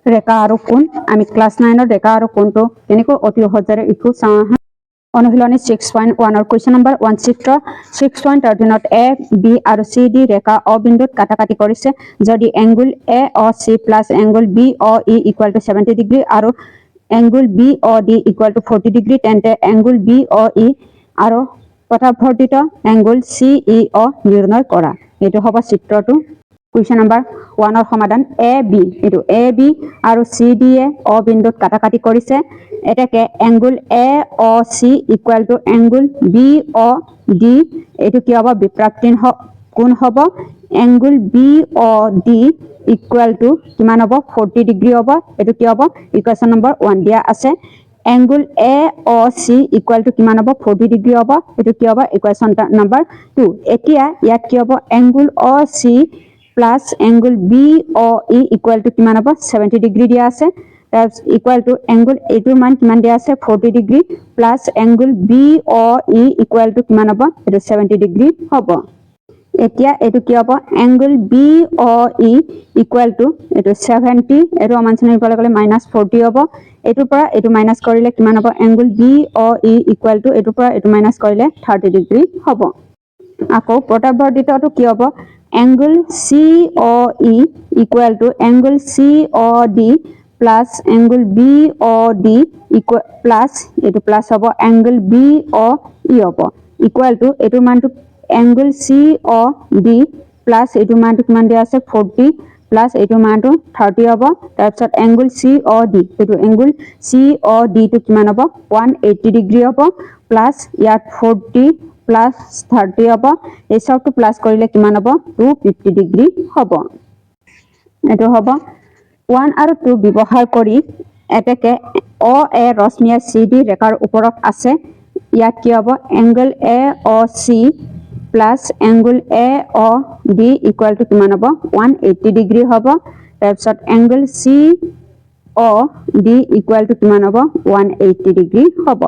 ৰেখা আৰু কোণ আমি ক্লাছ 9 ৰেখা আৰু কোণটো কেনেকৈ অতি সহজৰে ইকো চাওঁ অনুশীলনী 6.1 কুৱেশ্যন নম্বৰ 1 চিত্ৰ 6.13 এ বি আৰু চি ডি ৰেখা অ বিন্দুত কাটাকাটি কৰিছে যদি angle A O C plus angle B O E equal to 70 degree আৰু angle B O D equal to 40 degree তেন্তে এংগুল বি অ ই আৰু পথাৱৰ্তিত এংগুল চি ই অ নিৰ্ণয় কৰা এইটো হ'ব চিত্ৰটো কুৱেশ্যন নম্বৰ 1 সমাধান এ বি এইটো এ বি আৰু চি ডি এ অ বিন্দুত কাটাকাটি কৰিছে এটাকে angle A O C equal to angle B O D এইটো কি হ'ব বিপ্ৰাপ্তিন কোণ হ'ব angle B O D equal to কিমান হ'ব 40 ডিগ্ৰী হ'ব এইটো কি হ'ব ইকুৱেশ্যন নম্বৰ 1 দিয়া আছে angle A O C equal to কিমান হ'ব 40 ডিগ্ৰী হ'ব এইটো কি হ'ব ইকুৱেশ্যন নম্বৰ 2 এতিয়া ইয়াত কি হ'ব angle O C plus angle B O E equal to কিমান হ'ব 70 ডিগ্ৰী দিয়া আছে তাৰপিছত ইকুৱেল টু এংগুল এইটোৰ মান কিমান দিয়া আছে 40 degree plus angle B O E equal to কিমান হ'ব এইটো 70 ডিগ্ৰী হ'ব এতিয়া এইটো কি হ'ব angle B O E equal to এইটো 70 এইটো অমানচিন ইকুৱেল কৰিলে -40 হ'ব এইটোৰ পৰা এইটো মাইনাছ কৰিলে কিমান হ'ব angle B O E equal to এইটোৰ পৰা এইটো মাইনাছ কৰিলে 30 ডিগ্ৰী হ'ব আকৌ পথাৱৰ্তিতটো কি হ'ব angle C O E equal to angle C O D plus angle B O D equal plus এইটো প্লাছ হ'ব এংগুল বি অ ই হ'ব ইকুৱেল টু এইটোৰ মানটো angle C O D plus এইটোৰ মানটো কিমান দিয়া আছে 40 প্লাছ এইটোৰ মানটো 30 হ'ব তাৰপিছত এংগুল চি অ ডি এইটো এংগুল চি অ ডি টো কিমান হ'ব 180 ডিগ্ৰী হ'ব প্লাছ ইয়াত 40 প্লাছ 30 হ'ব এই সবটো প্লাছ কৰিলে কিমান হ'ব 250 ডিগ্ৰী হ'ব এইটো হ'ব 1 আৰু 2 ব্যৱহাৰ কৰি এটাকে অ এ ৰশ্মিয়ে চি ডি ৰেখাৰ ওপৰত আছে ইয়াত কি হ'ব angle A O C plus angle A O D equal to কিমান হ'ব 180 ডিগ্ৰী হ'ব তাৰপিছত angle C O D equal to কিমান হ'ব 180 ডিগ্ৰী হ'ব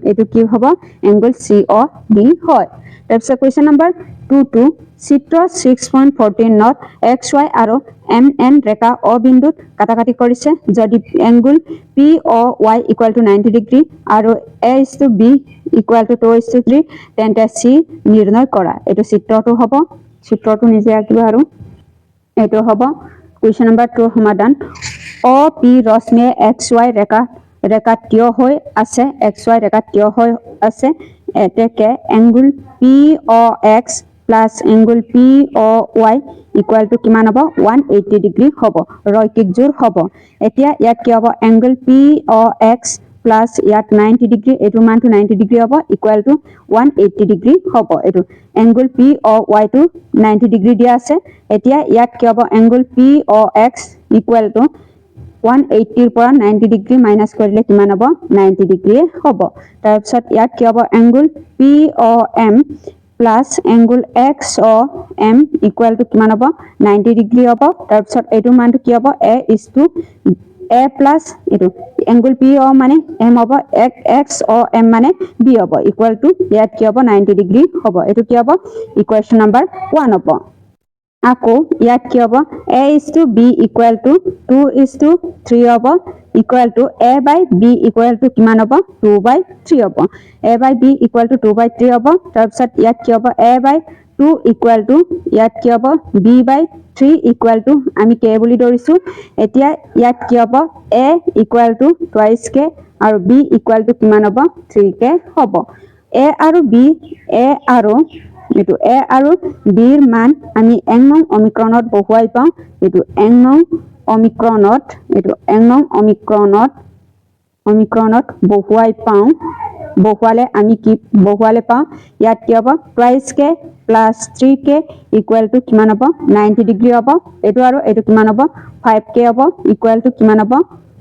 এইটো কি হ'ব এংগল চি অ ডি হয় তাৰপিছত কুৱেশ্যন নম্বৰ 2 চিত্ৰ 6.14 এক্স ৱাই আৰু এম এন ৰেখা অ বিন্দুত কাটাকাটি কৰিছে যদি angle P O Y equal to 90 degree আৰু A is to B equal to 2:3 তেন্তে চি নিৰ্ণয় কৰা এইটো চিত্ৰটো হ'ব চিত্ৰটো নিজে আঁকিবা আৰু এইটো হ'ব কুৱেশ্যন নম্বৰ 2 সমাধান অ পি ৰশ্মিয়ে এক্স ৱাই ৰেখাত থিয় হৈ আছে এক্স ৱাই ৰেখাত থিয় হৈ আছে এতেকে angle P O x plus angle P O Y equal to কিমান হ'ব 180 ডিগ্ৰী হ'ব ৰৈখিক জোৰ হ'ব এতিয়া ইয়াত কি হ'ব এংগুল পি অ এক্স প্লাছ ইয়াত 90 ডিগ্ৰী এইটো মানটো 90 ডিগ্ৰী হ'ব ইকুৱেল টু 180 ডিগ্ৰী হ'ব এইটো এংগুল পি অ ৱাই টো 90 ডিগ্ৰী দিয়া আছে এতিয়া ইয়াত কি হ'ব angle P O x equal to 180 পৰা 90 ডিগ্ৰী মাইনাছ কৰিলে কিমান হ'ব 90 ডিগ্ৰী হ'ব তাৰপিছত ইয়াত কি হ'ব angle P O M plus angle X O M equal to কিমান হ'ব 90 ডিগ্ৰী হ'ব তাৰপিছত এইটো মানটো কি হ'ব এ ইজ টু এ প্লাছ এইটো এংগুল পি অ মানে এম হ'ব এক্স অ এম মানে বি হ'ব ইকুৱেল টু ইয়াত কি হ'ব 90 ডিগ্ৰী হ'ব এইটো কি হ'ব ইকুৱেশ্যন নম্বৰ 1 হ'ব আকৌ ইয়াত কি হ'ব a is to b equal to 2 is to 3 হ'ব equal to a by b equal to কিমান হ'ব 2/3 হ'ব a by b equal to 2/3 হ'ব তাৰপিছত ইয়াত কি হ'ব a by 2 equal to ইয়াত কি হ'ব b by 3 equal to আমি k বুলি ধৰিছো এতিয়া ইয়াত কি হ'ব a equal to twice k আৰু b equal to কিমান হ'ব 3k হ'ব a আৰু b a আৰু এইটো a আৰু b ৰ মান আমি n নং অমিক্ৰণত বহুৱাই পাওঁ এইটো n নং অমিক্ৰণত বহুৱাই পাওঁ বহুৱালে আমি কি বহুৱালে পাওঁ ইয়াত কি হ'ব twice k plus 3k equal to কিমান হ'ব 90 ডিগ্ৰী হ'ব এইটো আৰু এইটো কিমান হ'ব 5k হ'ব equal to কিমান হ'ব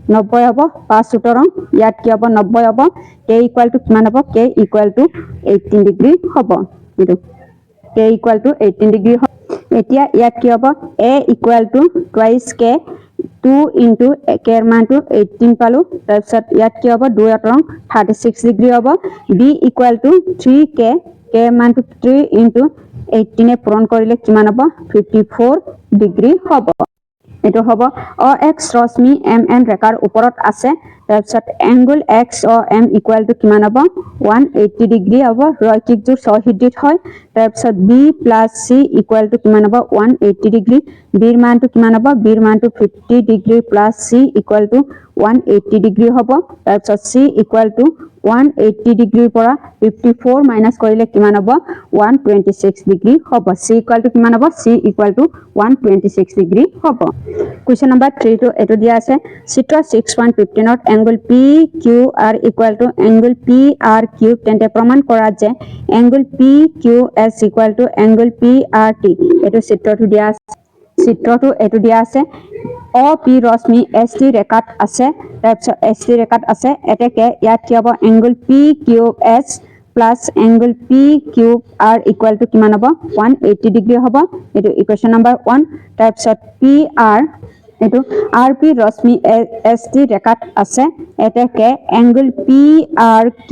90 হ'ব 5 সুতরাং ইয়াত কি হ'ব 90 হ'ব k equal to কিমান হ'ব k equal to 18 ডিগ্ৰী হ'ব এইটো k equal to 18 ডিগ্ৰী এতিয়া ইয়াত কি হ'ব a equal to twice k 2 into k ৰ মানটো 18 পালো তাৰপিছত ইয়াত কি হ'ব 2 অতৰং 36 ডিগ্ৰী হ'ব b equal to 3k k মানটো 3 into 18 এ পূৰণ কৰিলে কিমান হ'ব 54 ডিগ্ৰী হ'ব এটো হ'ব OX ৰশ্মি MN ৰেখাৰ ওপৰত আছে তাৰপিছত angle X O M equal to কিমান হ'ব 180 ডিগ্ৰী হ'ব ৰৈখিক জোৰ সহৃদয়িত হয় তাৰপিছত B + C ইকুৱেল টু কিমান হ'ব 180 ডিগ্ৰী B ৰ মানটো কিমান হ'ব B ৰ মানটো 50 degree + C equal two 180 degree হ'ব তাৰপিছত C ইকুৱেল টু 180 ডিগ্ৰীৰ পৰা 54 মাইনাস কৰিলে কিমান হ'ব 126 ডিগ্ৰী হ'ব C ইকুৱেল টু কিমান হ'ব C ইকুৱেল টু 126 ডিগ্ৰী হ'ব কোৱেশ্চন নম্বৰ 3 টো এটো দিয়া আছে চিত্ৰ 6.15 ত angle PQR equal to angle PRQ তেন্তে প্ৰমাণ কৰা যে angle PQS equal to angle PRT এটো চিত্ৰটো দিয়া আছে চিত্ৰটো এটো দিয়া আছে OP ৰশ্মি ST ৰেখাত আছে তাৰপিছত ST ৰেখাত আছে এতেকে ইয়াত কি হ'ব angle PQS plus angle PQR equal to কিমান হ'ব 180 ডিগ্ৰী হ'ব এটো ইকুৱেশ্যন নম্বৰ 1 তাৰপিছত PR এটো RP ৰশ্মি ST ৰেখাত আছে এতেকে angle PRQ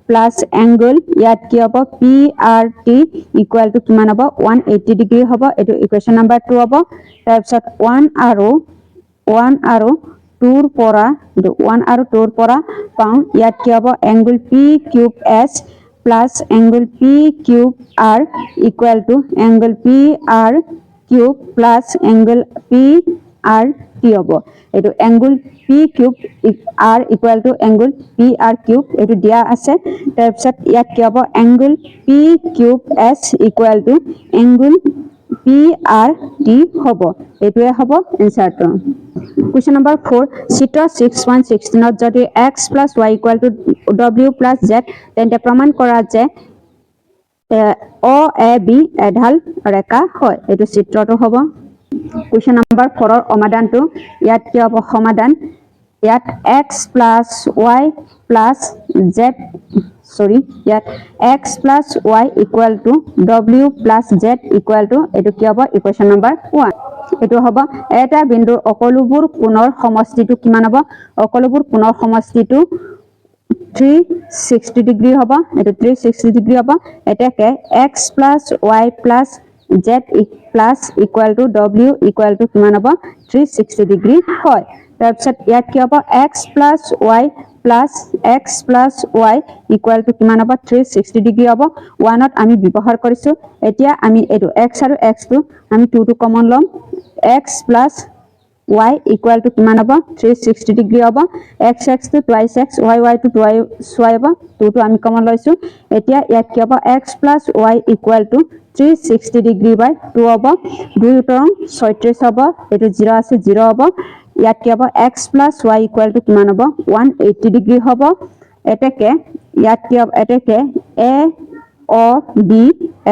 plus angle ইয়াত কি হ'ব PRT equal to কিমান হ'ব 180 ডিগ্ৰী হ'ব এটো ইকুৱেশ্যন নম্বৰ 2 হ'ব তাৰপিছত 1 আৰু 2 ৰ পৰা 1 আৰু 2 ৰ পৰা পাওঁ ইয়াত কি হ'ব angle PQS plus angle PQR equal to angle PRQ plus angle PRT হ'ব এটো angle PQR equal to angle PRQ এটো দিয়া আছে তাৰপিছত ইয়াত কি হ'ব angle PQS equal to angle PRT হ'ব এটোৱে হ'ব এনসাৰটো Question number 4 চিত্ৰ 6.16 ত যদি x + y = w + z তেন্তে প্ৰমাণ কৰা যে OAB এঢাল ৰেখা হয় এটো চিত্ৰটো হ'ব Question number 4 ৰ সমাধানটো ইয়াত কি হ'ব সমাধান ইয়াত x + y + z ইয়াত x + y = w + z এটো কি হ'ব ইকুৱেশ্যন নম্বৰ 1 এটো হ'ব এটা বিন্দুৰ অকলুবোৰ কোণৰ সমষ্টিটো কিমান হ'ব অকলুবোৰ কোণৰ সমষ্টিটো 360 ডিগ্ৰী হ'ব এটো 360 ডিগ্ৰী হ'ব এটাকে x + y + z w কিমান হ'ব 360 ডিগ্ৰী হয় তাৰপিছত ইয়াত কি হ'ব x + y কিমান হ'ব 360 ডিগ্ৰী হ'ব 1 ত আমি ব্যৱহাৰ কৰিছো এতিয়া আমি এটো x আৰু x টো আমি 2 টো কমন লম x plus y equal to কিমান হ'ব 360 ডিগ্ৰী হ'ব x টো twice x y টো twice y হ'ব 2 টো আমি কমন লৈছো এতিয়া ইয়াত কি হ'ব x plus y equal to 360 degree by 2 হ'ব 2 উত্তৰং 36 হ'ব এটো 0 আছে 0 হ'ব ইয়াত কি হ'ব x plus y equal to কিমান হ'ব 180 ডিগ্ৰী হ'ব এতেকে ইয়াত কি হ'ব এতেকে a O B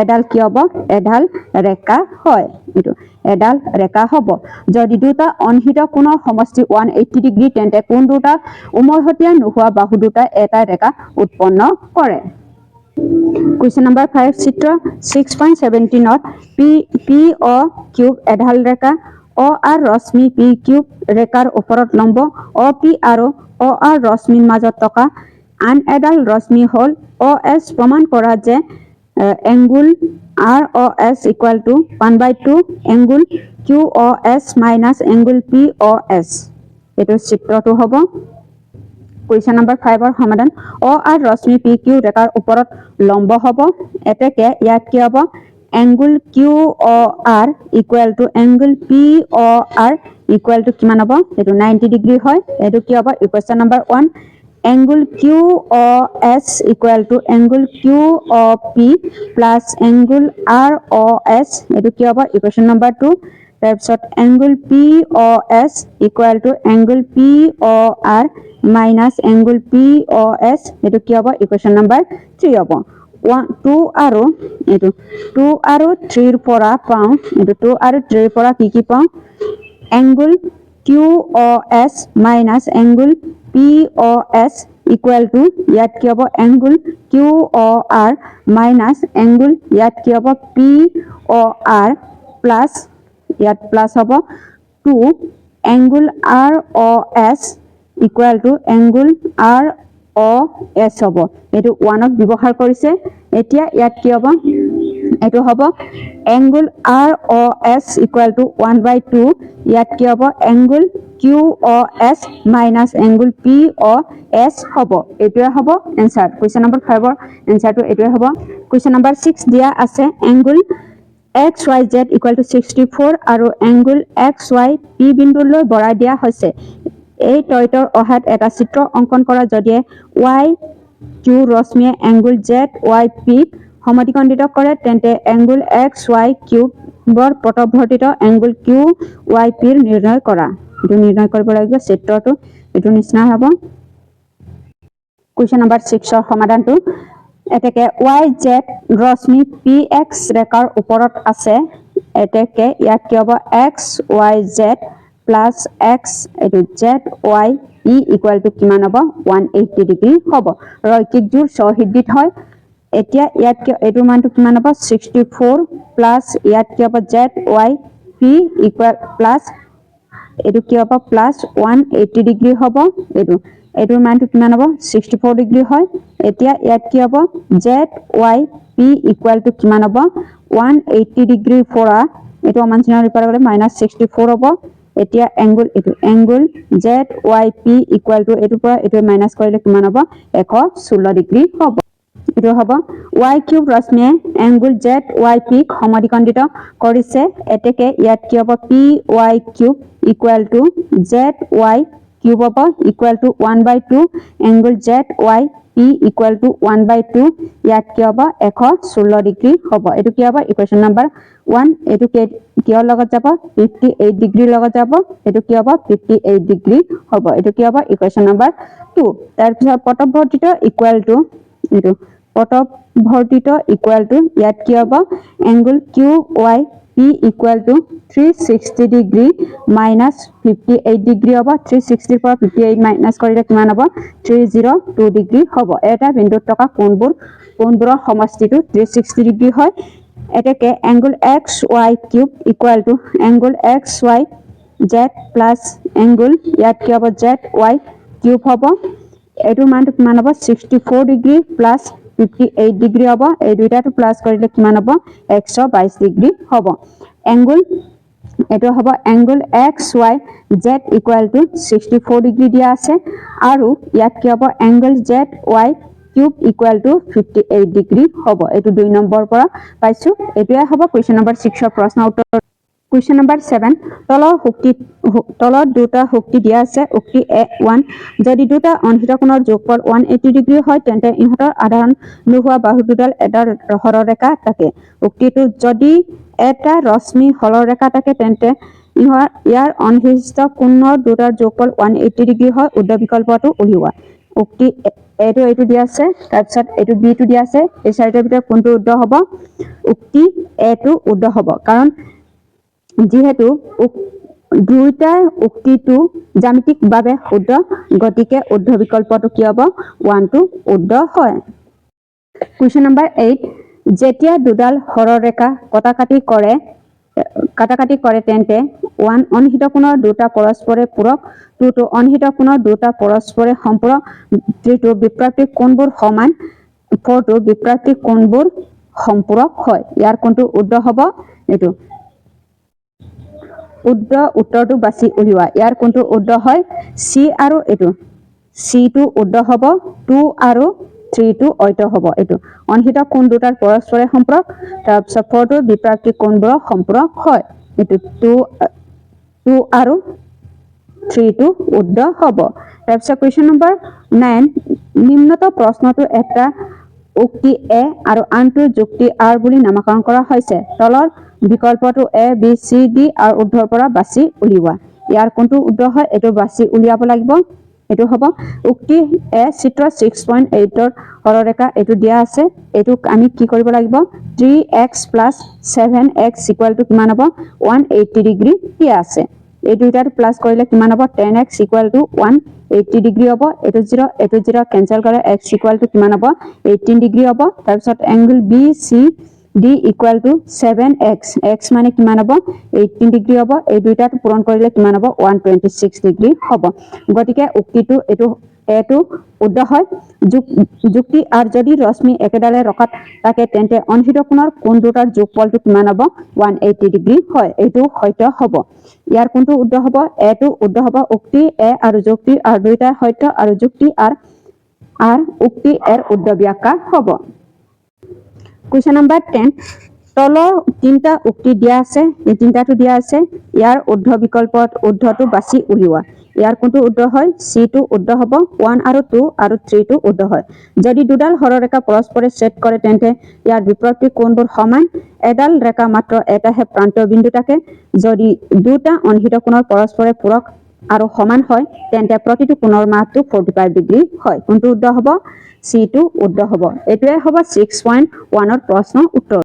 এডাল কি হ'ব এডাল ৰেখা হয় এটো এডাল ৰেখা হ'ব যদি দুটা অনহিত কোণৰ সমষ্টি 180 ডিগ্ৰী তেন্তে কোণ দুটা উমৈহতীয়া নোহোৱা বাহু দুটা এটা ৰেখা উৎপন্ন কৰে Question number 5 চিত্ৰ 6.17 ত POQ এডাল ৰেখা OR ৰশ্মি PQ ৰেখাৰ ওপৰত লম্ব OP আৰু OR ৰশ্মিৰ মাজত থকা আন এডাল ৰশ্মি হল OS প্ৰমাণ কৰা যে angle ROS equal to 1/2 angle QOS minus angle POS এটো চিত্ৰটো হ'ব Question number 5 ৰ সমাধান OR ৰশ্মি PQ ৰেখাৰ ওপৰত লম্ব হ'ব এতেকে ইয়াত কি হ'ব angle QOR equal to angle POR equal to কিমান হ'ব এটো 90 ডিগ্ৰী হয় এটো কি হ'ব equation number 1 angle QOS equal to angle QOP plus angle ROS এটো কি হ'ব ইকুৱেশ্যন নম্বৰ 2 তাৰপিছত angle POS equal to angle POR minus angle POS এটো কি হ'ব ইকুৱেশ্যন নম্বৰ 3 হ'ব 2 আৰু 3 ৰ পৰা পাওঁ এটো 2 আৰু 3 ৰ পৰা কি পাওঁ angle QOS minus angle POS equal to ইয়াত কি হ'ব angle QOR minus angle ইয়াত কি হ'ব POR plus ইয়াত plus হ'ব 2 angle ROS equal to angle ROS হ'ব এটো 1 ক ব্যৱহাৰ কৰিছে এতিয়া ইয়াত কি হ'ব এটো হব angle ROS equal to 1/2 ইয়াত কি হব angle QOS minus angle POS হব এটোৱে হব आंसर question number 5 ৰ आंसर টো এটোৱে হব question number 6 দিয়া আছে angle XYZ equal to 64 আৰু angle XY P বিন্দুলৈ বঢ়াই দিয়া হৈছে এই টয়টৰ অহাত এটা চিত্ৰ অঙ্কন কৰা যদি Y Q ৰশ্মিয়ে angle ZYP সমদ্বিখণ্ডিত কৰে তেন্তে angle XYQ বৰ পটভৰ্তিত angle QYP নিৰ্ণয় কৰা এটো নিৰ্ণয় কৰিব লাগিব চিত্ৰটো এটো নিচিনা হ'ব question number 6 ৰ সমাধানটো এতেকে YZ ৰশ্মি PX ৰেখাৰ ওপৰত আছে এতেকে ইয়াত কি হ'ব XYZ plus X এটো ZYE equal to কিমান হ'ব 180 ডিগ্ৰী হ'ব ৰৈখিক জোৰ সহৃদ্ধিত হয় এতিয়া ইয়াত কি এটো মানটো কিমান হ'ব 64 plus ইয়াত কি হ'ব ZYP equal plus এটো কি হ'ব plus 180 ডিগ্ৰী হ'ব এটোৰ মানটো কিমান হ'ব 64 ডিগ্ৰী হয় এতিয়া ইয়াত কি হ'ব ZYP equal to কিমান হ'ব 180 ডিগ্ৰী পৰা এটো মানচিনৰ ৰিপাৰ কৰে -64 হ'ব এতিয়া angle এটো angle ZYP equal to এটো পৰা এটো মাইনাস কৰিলে কিমান হ'ব 116 ডিগ্ৰী হ'ব এটো হ'ব y কিউব ৰশ্মিয়ে angle ZYP সমদ্বিখণ্ডিত কৰিছে এতেকে ইয়াত কি হ'ব PY cube equal to ZY cube হ'ব equal to 1/2 angle ZYP equal to 1/2 ইয়াত কি হ'ব 116 ডিগ্ৰী হ'ব এটো কি হ'ব ইকুৱেশ্যন নম্বৰ 1 এটো কিহৰ লগত যাব 58 ডিগ্ৰী লগত যাব এটো কি হ'ব 58 ডিগ্ৰী হ'ব এটো কি হ'ব ইকুৱেশ্যন নম্বৰ 2 তাৰ পিছত পটভৰ্তিত ইকুৱেল টু এটো পটভৰ্তিত ইকুৱেল টু ইয়াত কি হ'ব angle QYP equal to 360 degree minus 58 degree হ'ব 360 পৰা 58 মাইনাস কৰিলে কিমান হ'ব 302 ডিগ্ৰী হ'ব এটা বিন্দুত থকা কোণবোৰৰ সমষ্টিটো 360 ডিগ্ৰী হয় এতেকে angle XY cube equal to angle XYZ plus angle ইয়াত কি হ'ব ZY কিউব হ'ব এটো মানটো কিমান হ'ব 64 ডিগ্ৰী plus 58 ডিগ্ৰী হ'ব এই দুইটাটো প্লাস কৰিলে কিমান হ'ব 122 ডিগ্ৰী হ'ব angle এটো হ'ব angle XYZ equal to 64 degree দিয়া আছে আৰু ইয়াত কি হ'ব angle ZY cube equal to 58 degree হ'ব এটো 2 নম্বৰ পৰা পাইছো এটোয়া হ'ব question number 6 ৰ প্ৰশ্ন উত্তৰ question number 7 তলৰ দুটা শক্তি দিয়া আছে শক্তি A1 যদি দুটা অনহিত কোণৰ যোগফল 180 ডিগ্ৰী হয় তেন্তে ইহঁতৰ আধান নোহোৱা বাহু দুডাল এটা সৰলৰেখা থাকে শক্তিটো যদি এটা ৰশ্মি সৰলৰেখা থাকে তেন্তে ইয়াৰ অনহিত কোণৰ দুটাৰ যোগফল 180 ডিগ্ৰী হয় উদ্ধ বিকল্পটো উলিওৱা শক্তি এটো দিয়া আছে তাৰ পিছত এটো বি টো দিয়া আছে এই চাৰিটাৰ ভিতৰত কোনটো উদ্ধ হ'ব শক্তি এ টো উদ্ধ হ'ব কাৰণ যেহেতু দুইটা উক্তিটো জ্যামিতিকভাৱে শুদ্ধ গতিকে উদ্ধ বিকল্পটো কি হ'ব 1 টো উদ্ধ হয় question number 8 যেতিয়া দুডাল সৰলৰেখা কাটাকাটি কৰে তেন্তে 1 অনহিত কোণৰ দুটা পৰস্পৰে পূৰক 2 টো অনহিত কোণৰ দুটা পৰস্পৰে সম্পূৰক 3 টো বিপ্ৰাপ্তিক কোণবোৰ সমান 4 টো বিপ্ৰাপ্তিক কোণবোৰ সম্পূৰক হয় ইয়াৰ কোনটো উদ্ধ হ'ব এটো উদ্ধ উত্তৰটো বাছি উলিওৱা ইয়াৰ কোনটো উদ্ধ হয় সি আৰু এটো সি টো উদ্ধ হ'ব 2 আৰু 3 টো অইত হ'ব এটো অনহিত কোণ দুটাৰ পৰস্পৰে সম্পূৰক তাৰ পিছত 4 টো বিপ্ৰাপ্তিক কোণবোৰ সম্পূৰক হয় এটো 2 আৰু 3 টো উদ্ধ হ'ব তাৰ পিছত question number 9 নিম্নত প্ৰশ্নটো এটা উক্তি এ আৰু আনটো যুক্তি আৰ বুলি নামকৰণ কৰা হৈছে তলৰ বিকল্পটো এ বি সি ডি আৰু উদ্ধৰ পৰা বাছি উলিওৱা ইয়াৰ কোনটো উদ্ধ হয় এটো বাছি উলিয়াব লাগিব এটো হ'ব উক্তি এ চিত্ৰ 6.8 ৰ সৰলৰেখা এটো দিয়া আছে এটো আমি কি কৰিব লাগিব 3x + 7x = কিমান হ'ব 180 ডিগ্ৰী দিয়া আছে এই দুইটাৰ প্লাস কৰিলে কিমান হ'ব 10x = 180 ডিগ্ৰী হ'ব এটো 0 কেনসেল কৰে x = কিমান হ'ব 18 ডিগ্ৰী হ'ব তাৰ পিছত এংগল BCD = 7x x মানে কিমান হ'ব 18 ডিগ্ৰী হ'ব এই দুইটাটো পূৰণ কৰিলে কিমান হ'ব 126 ডিগ্ৰী হ'ব গতিকে উক্তিটো এটো এটো উদ্ধ হয় যুক্তি আৰ যদি ৰশ্মি একেডালে ৰকাত থাকে তেন্তে অনহিত কোণৰ কোণ দুটাৰ যোগফলটো কিমান হ'ব 180 ডিগ্ৰী হয় এইটো সত্য হ'ব ইয়াৰ কোনটো উদ্ধ হ'ব এটো উদ্ধ হ'ব উক্তি এ আৰু যুক্তি আৰ দুইটা সত্য আৰু যুক্তি আৰ উক্তি এৰ উদ্ধ ব্যাখ্যা হ'ব Question number 10 তলৰ তিনটা উক্তি দিয়া আছে এই তিনটাটো দিয়া আছে ইয়াৰ উদ্ধ বিকল্পত উদ্ধটো বাছি উলিওৱা ইয়াৰ কোনটো উদ্ধ হয় সি টো উদ্ধ হ'ব 1 আৰু 2 আৰু 3 টো উদ্ধ হয় যদি দুডাল সৰলৰেখা পৰস্পৰে ছেদ কৰে তেন্তে ইয়াৰ বিপৰীত কোণবোৰ সমান এডাল ৰেখা মাত্ৰ এটাহে প্ৰান্ত বিন্দু থাকে যদি দুটা অনহিত কোণৰ পৰস্পৰে পূৰক আৰু সমান হয় তেন্তে প্ৰতিটো কোণৰ মাপটো 45 ডিগ্ৰী হয় কোনটো উদ্ধ হ'ব সি টো উদ্ধ হ'ব এটোৱে হ'ব 6.1 ৰ প্ৰশ্ন উত্তৰ